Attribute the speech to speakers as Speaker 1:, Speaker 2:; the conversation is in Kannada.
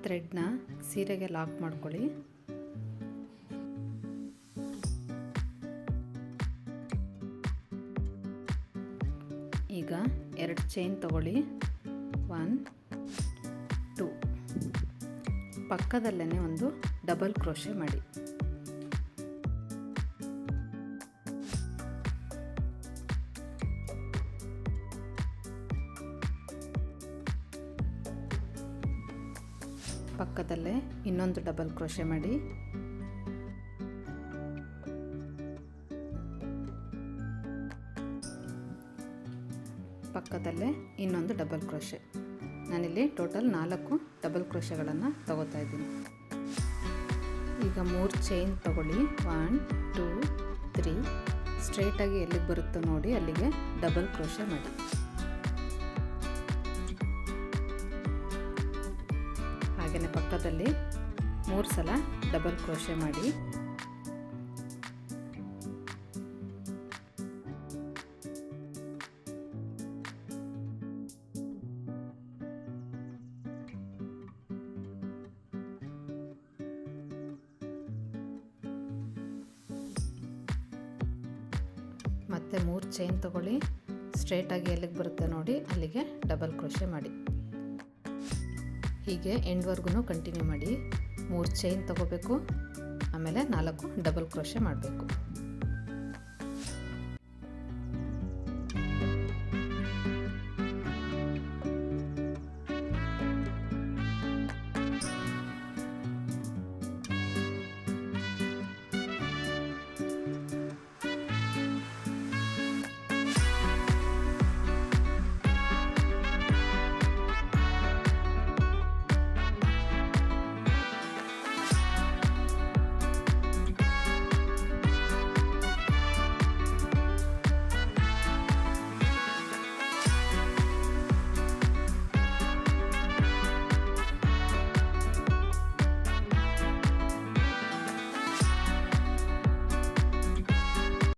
Speaker 1: ಥ್ರೆಡ್ನ ಸೀರೆಗೆ ಲಾಕ್ ಮಾಡ್ಕೊಳ್ಳಿ. ಈಗ 2 ಚೈನ್ ತಗೊಳ್ಳಿ. 1 2 ಪಕ್ಕದಲ್ಲೇ ಒಂದು ಡಬಲ್ ಕ್ರೋಶೆ ಮಾಡಿ. ಪಕ್ಕದಲ್ಲೇ ಇನ್ನೊಂದು ಡಬಲ್ ಕ್ರೋಶೆ ಮಾಡಿ. ಪಕ್ಕದಲ್ಲೇ ಇನ್ನೊಂದು ಡಬಲ್ ಕ್ರೋಶೆ. ನಾನಿಲ್ಲಿ ಟೋಟಲ್ 4 ಡಬಲ್ ಕ್ರೋಶೆಗಳನ್ನು ತಗೋತಾ ಇದ್ದೀನಿ. ಈಗ 3 ಚೈನ್ ತಗೊಳ್ಳಿ. 1 2 3 ಸ್ಟ್ರೈಟಾಗಿ ಎಲ್ಲಿಗೆ ಬರುತ್ತೋ ನೋಡಿ ಅಲ್ಲಿಗೆ ಡಬಲ್ ಕ್ರೋಶೆ ಮಾಡಿ. ಹಾಗೆಯೇ ಪಕ್ಕದಲ್ಲಿ 3 ಸಲ ಡಬಲ್ ಕ್ರೋಶೆ ಮಾಡಿ. ಮತ್ತೆ 3 ಚೈನ್ ತಗೊಳ್ಳಿ. ಸ್ಟ್ರೈಟಾಗಿ ಎಲ್ಲಿಗೆ ಬರುತ್ತೆ ನೋಡಿ ಅಲ್ಲಿಗೆ ಡಬಲ್ ಕ್ರೋಶೆ ಮಾಡಿ. ಹೀಗೆ ಎಂಡ್ವರೆಗೂ ಕಂಟಿನ್ಯೂ ಮಾಡಿ. 3 ಚೈನ್ ತಗೋಬೇಕು, ಆಮೇಲೆ 4 ಡಬಲ್ ಕ್ರೋಶೆ ಮಾಡಬೇಕು.